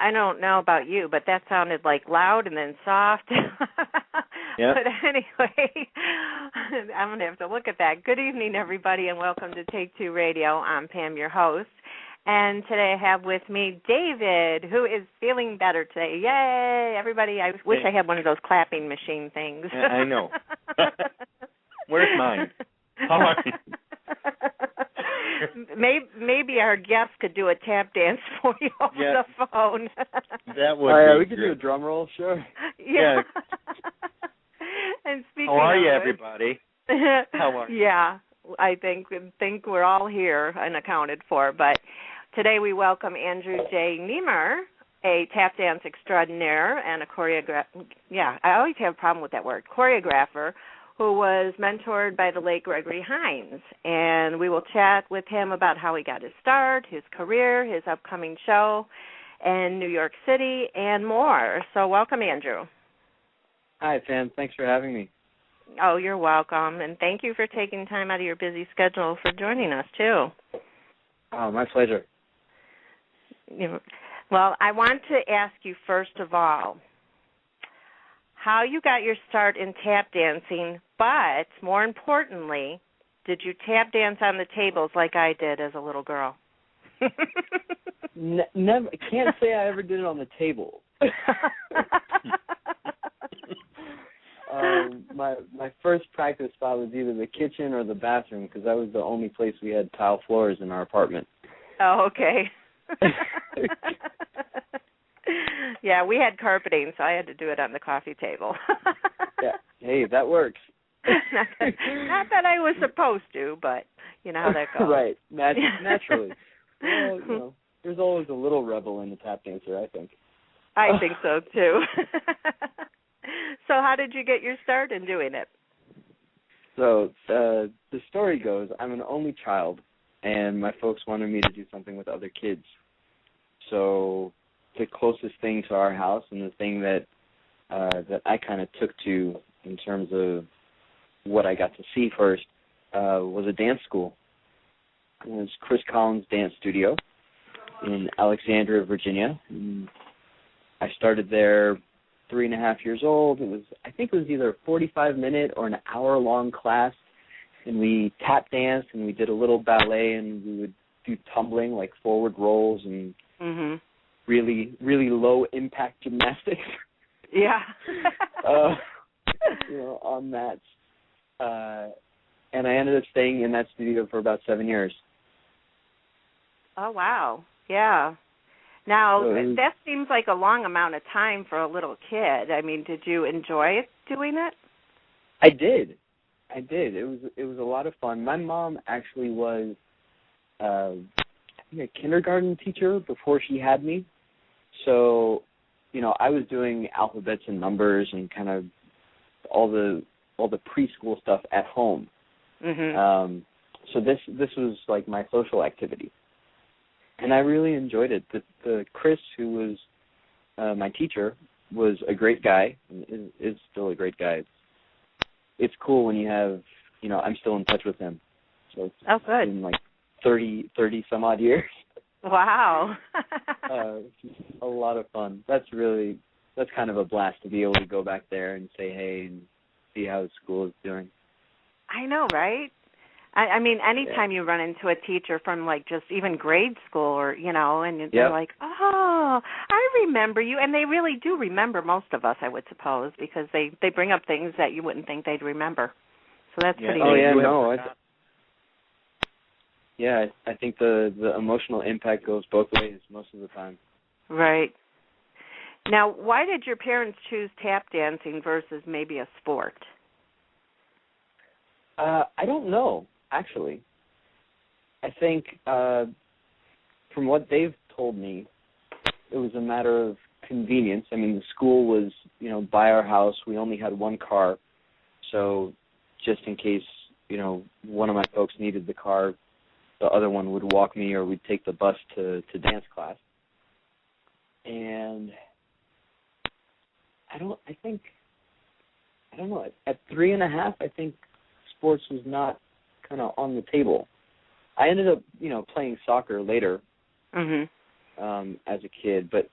I don't know about you, but that sounded like loud and then soft. Yep. But anyway, I'm going to have to look at that. Good evening, everybody, and welcome to Take Two Radio. I'm Pam, your host. And today I have with me David, who is feeling better today. Yay, everybody. I wish I had one of those clapping machine things. Yeah, I know. Where's mine? How are you? Maybe our guest could do a tap dance for you over the phone. That would be we could do a drum roll, sure. Yeah. And speaking How are you, of everybody? How are you? Yeah, I think we're all here and accounted for. But today we welcome Andrew-j-Nemr, a tap dance extraordinaire and a choreographer. Yeah, I always have a problem with that word, choreographer, who was mentored by the late Gregory Hines. And we will chat with him about how he got his start, his career, his upcoming show in New York City, and more. So welcome, Andrew. Hi, Pam. Thanks for having me. Oh, you're welcome. And thank you for taking time out of your busy schedule for joining us, too. Oh, my pleasure. Well, I want to ask you, first of all, how you got your start in tap dancing, but more importantly, did you tap dance on the tables like I did as a little girl? Never. Can't say I ever did it on the table. My first practice spot was either the kitchen or the bathroom because that was the only place we had tile floors in our apartment. Oh, okay. Yeah, we had carpeting, so I had to do it on the coffee table. Yeah, hey, that works. Not that I was supposed to, but you know how that goes. Right, naturally. Well, there's always a little rebel in the tap dancer, I think. I think so, too. So how did you get your start in doing it? So the story goes, I'm an only child, and my folks wanted me to do something with other kids. So the closest thing to our house and the thing that I kind of took to in terms of what I got to see first was a dance school. It was Chris Collins Dance Studio in Alexandria, Virginia. And I started there 3.5 years old. I think it was either a 45-minute or an hour-long class, and we tap danced and we did a little ballet and we would do tumbling, like forward rolls and really, really low-impact gymnastics. Yeah. On mats. And I ended up staying in that studio for about 7 years. Oh, wow. Yeah. Now, that seems like a long amount of time for a little kid. I mean, did you enjoy doing it? I did. It was a lot of fun. My mom actually was I think a kindergarten teacher before she had me. So, I was doing alphabets and numbers and kind of all the preschool stuff at home. So this was like my social activity. And I really enjoyed it. The Chris, who was my teacher, was a great guy, and is still a great guy. It's cool when you have, I'm still in touch with him. So it's been like 30 some odd years. Wow. A lot of fun. That's kind of a blast to be able to go back there and say hey and see how the school is doing. I know, right? I mean, anytime you run into a teacher from, like, just even grade school or, and they're like, oh, I remember you. And they really do remember most of us, I would suppose, because they bring up things that you wouldn't think they'd remember. So that's pretty neat. Oh, yeah, no. I think the emotional impact goes both ways most of the time. Right. Now, why did your parents choose tap dancing versus maybe a sport? I don't know. Actually, I think from what they've told me, it was a matter of convenience. I mean, the school was, by our house. We only had one car. So just in case, one of my folks needed the car, the other one would walk me or we'd take the bus to dance class. And I don't know. At 3.5, I think sports was not kind of on the table. I ended up, playing soccer later as a kid, but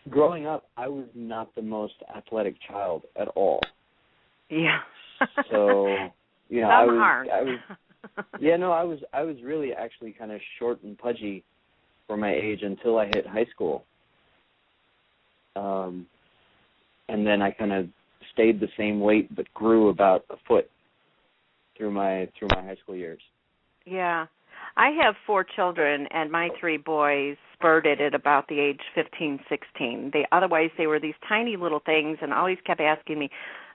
growing up, I was not the most athletic child at all. Yeah. So, you know, I was really actually kind of short and pudgy for my age until I hit high school. And then I kind of stayed the same weight but grew about a foot through my high school years. Yeah. I have 4 children, and my 3 boys spurted at about the age 15, 16. Otherwise, they were these tiny little things and always kept asking me,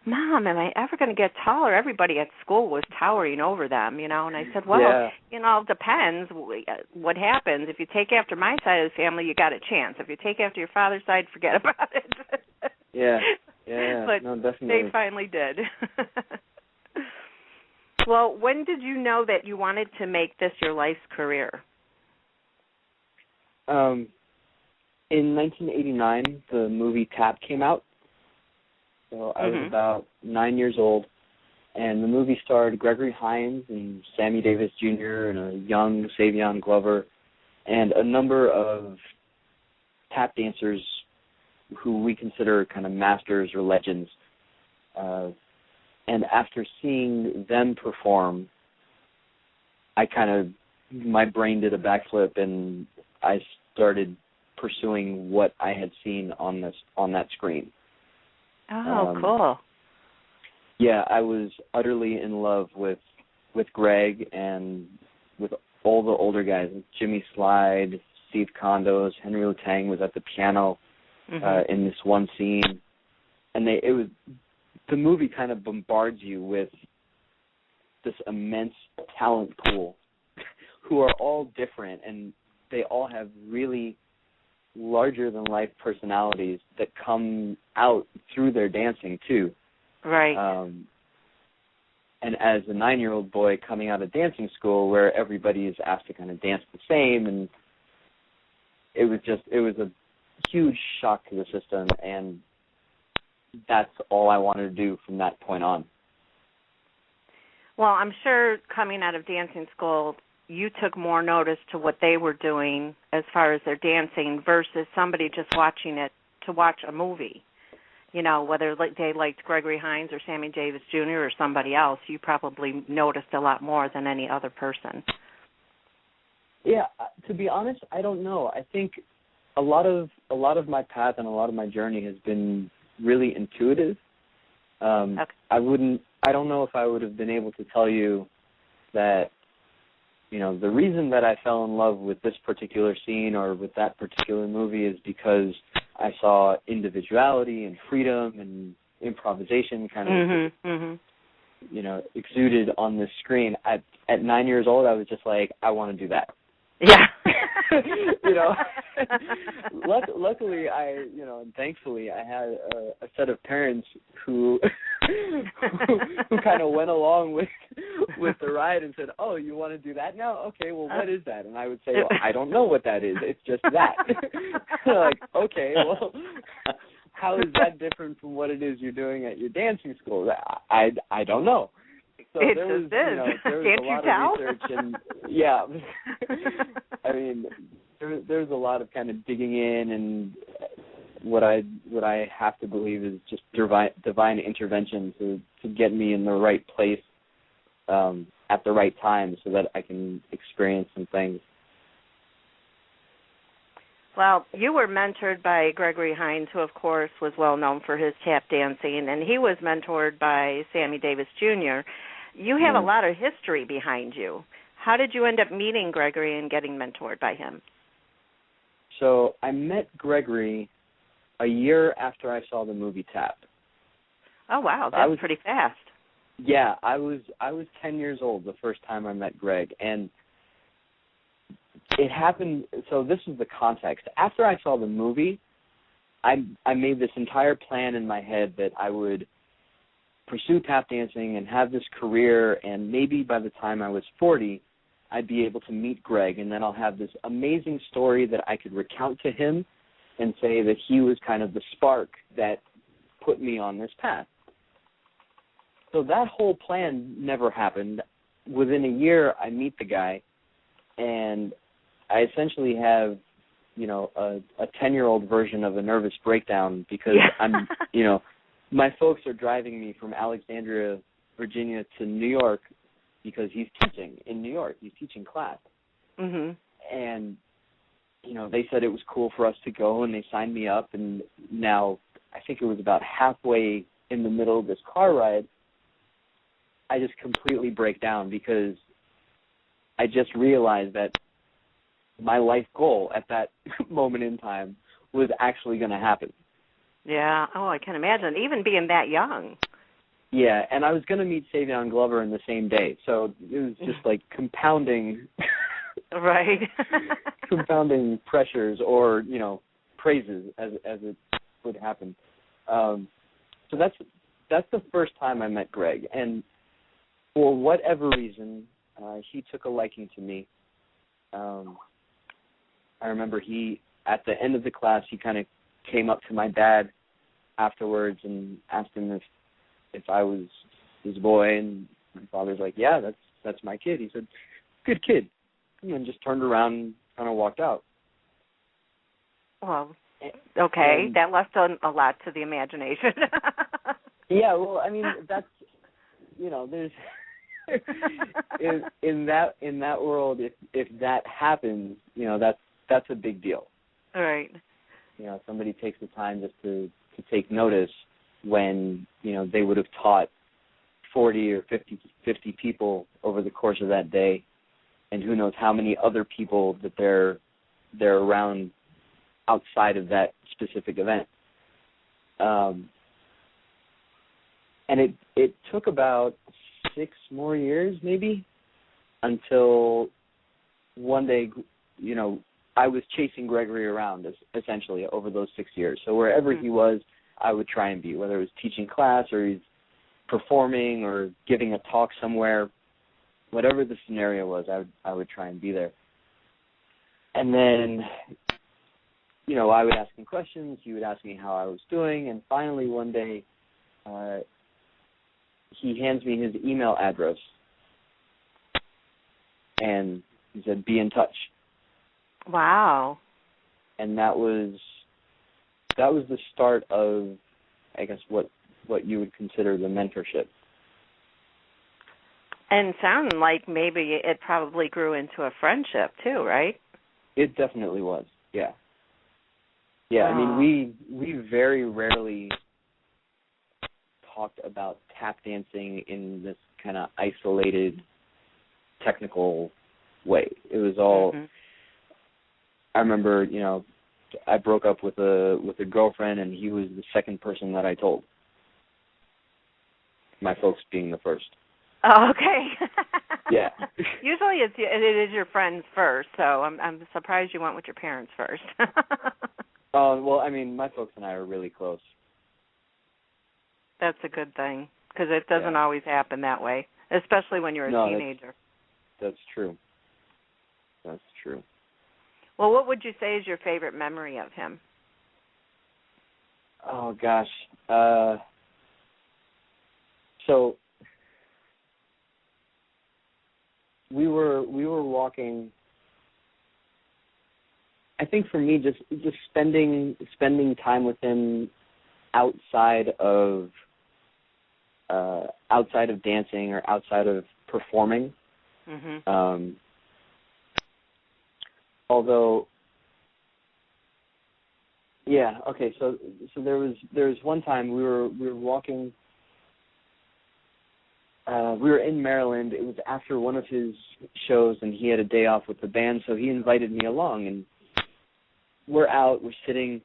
Mom, am I ever going to get taller? Everybody at school was towering over them, you know. And I said, well, you know, it depends what happens. If you take after my side of the family, you got a chance. If you take after your father's side, forget about it. Yeah, but no, definitely. They finally did. Well, when did you know that you wanted to make this your life's career? In 1989, the movie Tap came out. So I was about 9 years old, and the movie starred Gregory Hines and Sammy Davis Jr. and a young Savion Glover and a number of tap dancers who we consider kind of masters or legends. And after seeing them perform, my brain did a backflip, and I started pursuing what I had seen on that screen. Oh, cool. Yeah, I was utterly in love with Greg and with all the older guys, Jimmy Slide, Steve Condos, Henry Latang was at the piano in this one scene, and the movie kind of bombards you with this immense talent pool who are all different, and they all have really larger-than-life personalities that come out through their dancing, too. Right. And as a 9-year-old boy coming out of dancing school where everybody is asked to kind of dance the same, and it was a huge shock to the system, and that's all I wanted to do from that point on. Well, I'm sure coming out of dancing school, you took more notice to what they were doing as far as their dancing versus somebody just watching it to watch a movie. You know, whether they liked Gregory Hines or Sammy Davis Jr. or somebody else, you probably noticed a lot more than any other person. Yeah, to be honest, I don't know. I think a lot of my path and a lot of my journey has been really intuitive. Okay. I don't know if I would have been able to tell you that, you know, the reason that I fell in love with this particular scene or with that particular movie is because I saw individuality and freedom and improvisation kind of, you know, exuded on this screen. At 9 years old, I was just like, I want to do that. Yeah. You know, luckily, and thankfully, I had a set of parents who kind of went along with the ride and said, "Oh, you want to do that now? Okay, well, what is that?" And I would say, "Well, I don't know what that is. It's just that." Like, okay, well, how is that different from what it is you're doing at your dancing school? I don't know. So there was a lot of research, and yeah, I mean, there's a lot of kind of digging in, and what I have to believe is just divine intervention to get me in the right place at the right time, so that I can experience some things. Well, you were mentored by Gregory Hines, who, of course, was well known for his tap dancing, and he was mentored by Sammy Davis Jr. You have a lot of history behind you. How did you end up meeting Gregory and getting mentored by him? So I met Gregory a year after I saw the movie Tap. Oh, wow. That's pretty fast. Yeah, I was 10 years old the first time I met Greg, and it happened, so this is the context. After I saw the movie, I made this entire plan in my head that I would pursue tap dancing and have this career, and maybe by the time I was 40, I'd be able to meet Greg, and then I'll have this amazing story that I could recount to him and say that he was kind of the spark that put me on this path. So that whole plan never happened. Within a year, I meet the guy, and I essentially have a 10-year-old version of a nervous breakdown because I'm, my folks are driving me from Alexandria, Virginia to New York because he's teaching in New York. He's teaching class. Mhm. And, they said it was cool for us to go, and they signed me up. And now I think it was about halfway in the middle of this car ride, I just completely break down because I just realized that my life goal at that moment in time was actually going to happen. Yeah. Oh, I can imagine, even being that young. Yeah, and I was going to meet Savion Glover in the same day, so it was just like compounding, right? compounding pressures or praises as it would happen. So that's the first time I met Greg, and for whatever reason, he took a liking to me. I remember at the end of the class, he kind of came up to my dad afterwards and asked him if I was his boy, and my father's like, yeah, that's my kid. He said, good kid, and then just turned around and kind of walked out. Well, okay, that left a lot to the imagination. Yeah, well, I mean, that's, there's in that world, if that happens, that's a big deal. All right. Somebody takes the time just to take notice when, they would have taught 40 or 50 people over the course of that day, and who knows how many other people that they're around outside of that specific event. And it took about 6 more years maybe until one day, I was chasing Gregory around essentially over those 6 years. So wherever he was, I would try and be, whether it was teaching class or he's performing or giving a talk somewhere, whatever the scenario was, I would try and be there. And then, I would ask him questions, he would ask me how I was doing, and finally one day he hands me his email address, and he said, be in touch. Wow. And that was the start of, I guess, what you would consider the mentorship. And sounding like maybe it probably grew into a friendship too, right? It definitely was, yeah. Yeah, I mean, we very rarely talked about tap dancing in this kind of isolated, technical way. It was all, I remember, I broke up with a girlfriend, and he was the second person that I told. My folks being the first. Oh, okay. Yeah. Usually it is your friends first, so I'm surprised you went with your parents first. Well, I mean, my folks and I are really close. That's a good thing, because it doesn't always happen that way, especially when you're a teenager. That's true. That's true. Well, what would you say is your favorite memory of him? Oh, gosh. So we were walking. I think for me, just spending time with him outside of dancing or outside of performing. Although, yeah, okay. So there was one time we were walking. We were in Maryland. It was after one of his shows, and he had a day off with the band, so he invited me along. And we're out. We're sitting